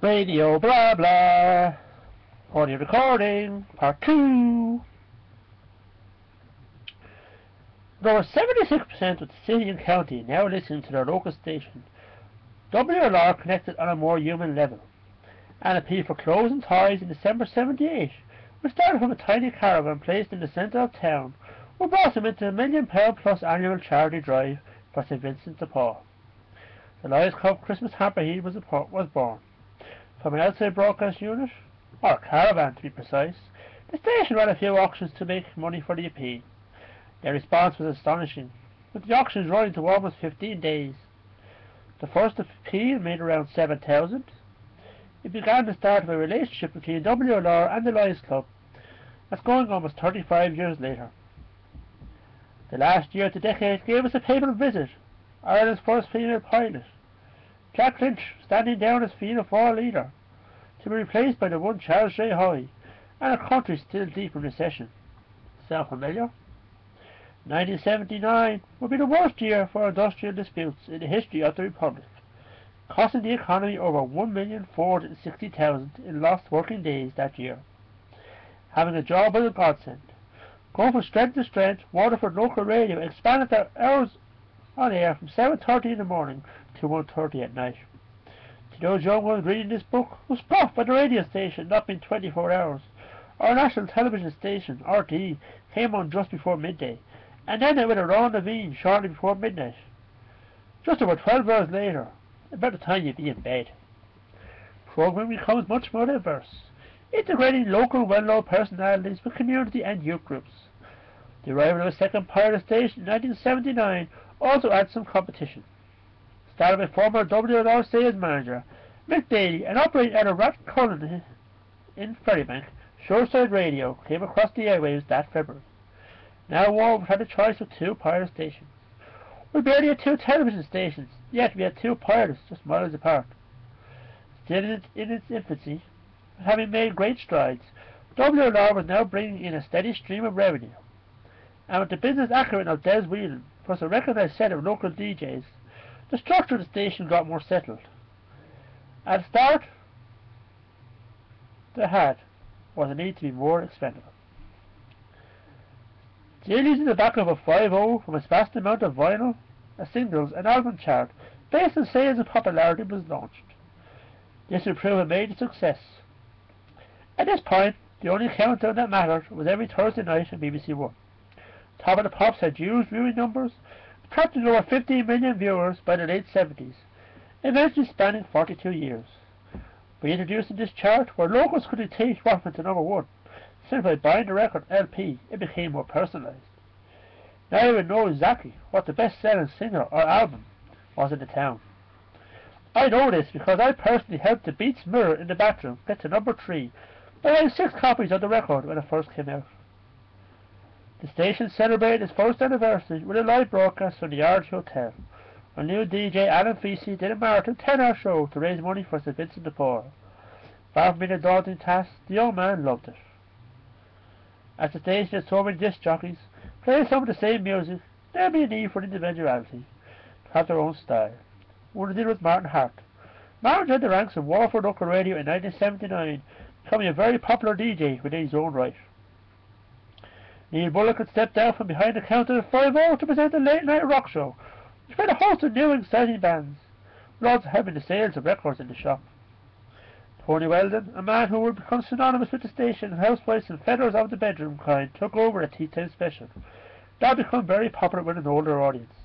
Radio blah blah. Audio recording, part 2. Over 76% of the city and county now listen to their local station. WLR connected on a more human level. An appeal for clothes and toys in December 78, which started from a tiny caravan placed in the centre of town, were brought him into a £1 million plus annual charity drive for St Vincent de Paul. The Lions Club Christmas Hamper Heat was born. From an outside broadcast unit, or caravan to be precise, the station ran a few auctions to make money for the appeal. Their response was astonishing, with the auctions running to almost 15 days. The first appeal made around 7,000. It began the start of a relationship between WLR and the Lions Club, that's going almost 35 years later. The last year of the decade gave us a papal visit, Ireland's first female pilot, Jack Lynch standing down as Fianna Fáil leader, to be replaced by the one Charles J. Hoy, and a country still deep in recession. Sound familiar? 1979 would be the worst year for industrial disputes in the history of the Republic, costing the economy over 1,460,000 in lost working days that year. Having a job was a godsend. Going from strength to strength, Waterford local radio expanded their hours on air from 7:30 in the morning to 1:30 at night. To those young ones reading this book, was puffed by the radio station not being 24 hours. Our national television station, RT, came on just before midday, and then it would around the Veen shortly before midnight. Just about 12 hours later, about the time you'd be in bed. Programming becomes much more diverse, integrating local well-known personalities with community and youth groups. The arrival of a second pirate station in 1979 also adds some competition. Started by former WLR sales manager Mick Daly and operating out of Rathcullen in Ferrybank, Shoreside Radio came across the airwaves that February. Now Warwick had a choice of 2 pirate stations. We barely had 2 television stations, yet we had 2 pirates just miles apart. Still in its infancy, but having made great strides, WLR was now bringing in a steady stream of revenue. And with the business acumen of Des Whelan, plus a recognised set of local DJs, the structure of the station got more settled. At the start, was a need to be more expendable. Still using the back of a 5.0 from its vast amount of vinyl, a singles and album chart based on sales and popularity was launched. This would prove a major success. At this point, the only countdown that mattered was every Thursday night on BBC One. Top of the Pops had huge viewing numbers, attracting over 15 million viewers by the late 70s, eventually spanning 42 years. By introducing this chart where locals could dictate what went to number 1, simply by buying the record LP, it became more personalised. Now you would know exactly what the best-selling single or album was in the town. I know this because I personally helped the Beats Mirror in the bathroom get to number 3 by having 6 copies of the record when it first came out. The station celebrated its first anniversary with a live broadcast from the Arch Hotel, where new DJ Alan Feasey did a marathon 10-hour show to raise money for St Vincent de Paul. Far from being a daunting task, the young man loved it. As the station had so many disc jockeys playing some of the same music, there would be a need for individuality, to have their own style. One of them was Martin Hart. Martin joined the ranks of Waterford local radio in 1979, becoming a very popular DJ within his own right. Neil Bullock had stepped down from behind the counter at 5.0 to present a late-night rock show, which played a host of new and exciting bands, but also helping the sales of records in the shop. Tony Weldon, a man who would become synonymous with the station and housewives and feathers of the bedroom kind, took over a tea time special. That had become very popular with an older audience.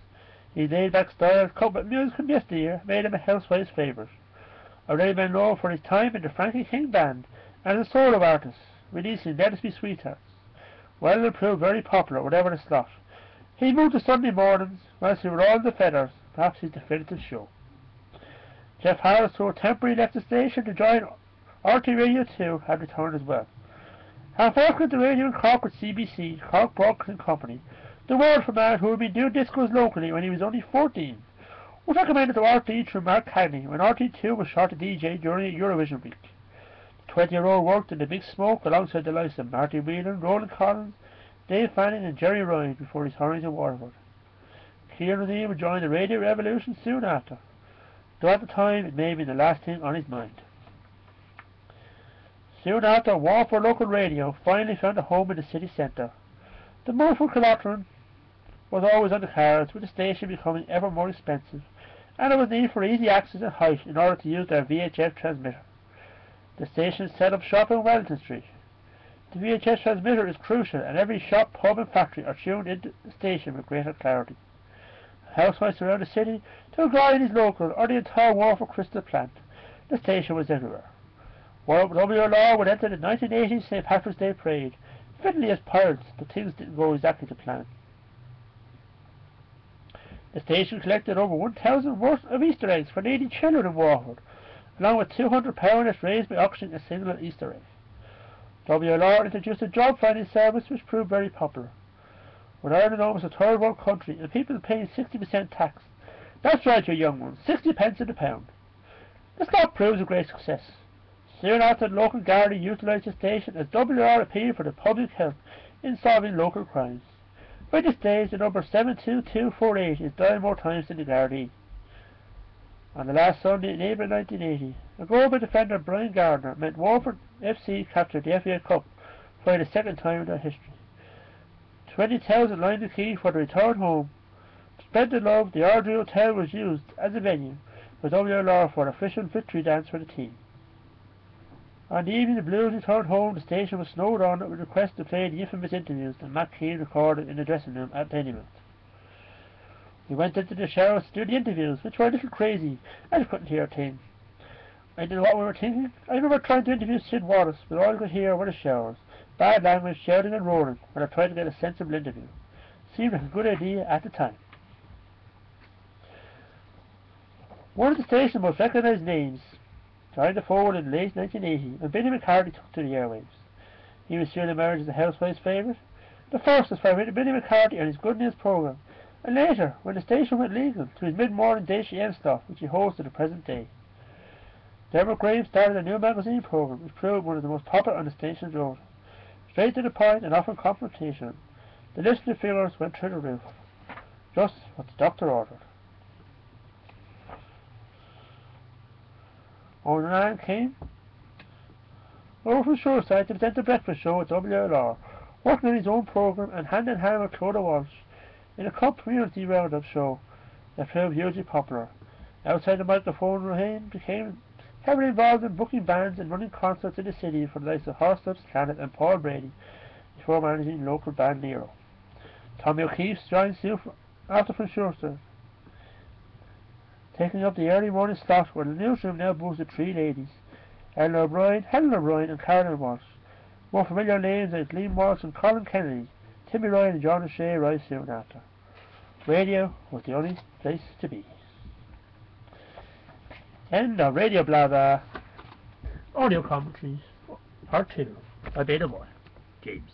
His laid-back style, coupled with music from yesteryear, made him a housewife's favourite. Already been known for his time in the Frankie King Band and as a solo artist, releasing Let Us Be Sweethearts. Weldon proved very popular whatever the slot. He moved to Sunday mornings, whilst he were all the feathers, perhaps his definitive show. Jeff Harris, who temporarily left the station to join RT Radio 2, had returned as well. Having worked with the radio in Cork with CBC, Cork Broadcasting Company, the word from a man who had been doing discos locally when he was only 14, was recommended to RT through Mark Cagney when RT2 was short a DJ during a Eurovision week. The 20-year-old worked in the Big Smoke alongside the likes of Marty Whelan, Roland Collins, Dave Fanning and Jerry Ryan before returning to Waterford. Kieran O'Neill would join the radio revolution soon after, though at the time it may have been the last thing on his mind. Soon after, Waterford local radio finally found a home in the city centre. The move from Killartron was always on the cards, with the station becoming ever more expensive, and there was need for easy access and height in order to use their VHF transmitter. The station set up shop in Wellington Street. The VHF transmitter is crucial, and every shop, pub and factory are tuned into the station with greater clarity. Housewives around the city, to a guy in his local, or the entire Waterford Crystal plant, the station was everywhere. WLR would enter the 1980 St. Patrick's Day parade, fittingly as pirates, but things didn't go exactly to plan. The station collected over 1,000 worth of Easter eggs for needy children in Waterford, along with £200 raised by auctioning a single Easter egg. WLR introduced a job finding service which proved very popular. With Ireland almost a third world country and people paying 60% tax, that's right, you young ones, 60 pence in the pound. The slot proves a great success. Soon after, the local Gardaí utilised the station as WLR appealed for the public help in solving local crimes. By this stage, the number 72248 is dialed more times than the Gardaí. On the last Sunday in April 1980, a goal by defender Brian Gardner meant Waterford FC captured the FA Cup for the second time in their history. 20,000 lined the quay for the return home. To spread the love, the Ardrey Hotel was used as a venue for WLR for an official victory dance for the team. On the evening the Blues returned home, the station was snowed on with requests to play the infamous interviews that Matt Keane recorded in the dressing room at Dennymouth. We went into the showers to do the interviews, which were a little crazy, and I couldn't hear a thing. I didn't know what we were thinking. I remember trying to interview Sid Wallace, but all I could hear were the showers, bad language, shouting and roaring, when I tried to get a sensible interview. Seemed like a good idea at the time. One of the station's most recognised names joined the forward in late 1980 when Billy McCarthy took to the airwaves. He was soon emerged as the housewife's favourite. The first was for Billy McCarthy and his Good News programme, and later, when the station went legal, to his mid-morning Day AM stuff, which he hosts to the present day. Dermot Graham started a new magazine programme, which proved one of the most popular on the station's road. Straight to the point and often confrontational, the listener figures went through the roof. Just what the doctor ordered. Owen Ryan came over from Shoreside to present the breakfast show at WLR, working on his own programme and hand in hand with Clodagh Walsh in a Cup Community Roundup show that proved hugely popular. Outside the microphone, Rohane became heavily involved in booking bands and running concerts in the city for the likes of Horslip's Planet and Paul Brady, before managing local band Nero. Tommy O'Keefe joined soon after from Shoreside, taking up the early morning slot where the newsroom now boasted three ladies, Helen O'Brien and Carolyn Walsh. More familiar names like Liam Walsh and Colin Kennedy, Timmy Ryan and John O'Shea rise soon after. Radio was the only place to be. End of Radio Blah Blah Audio Commentaries Part 2 by Beta Boy James.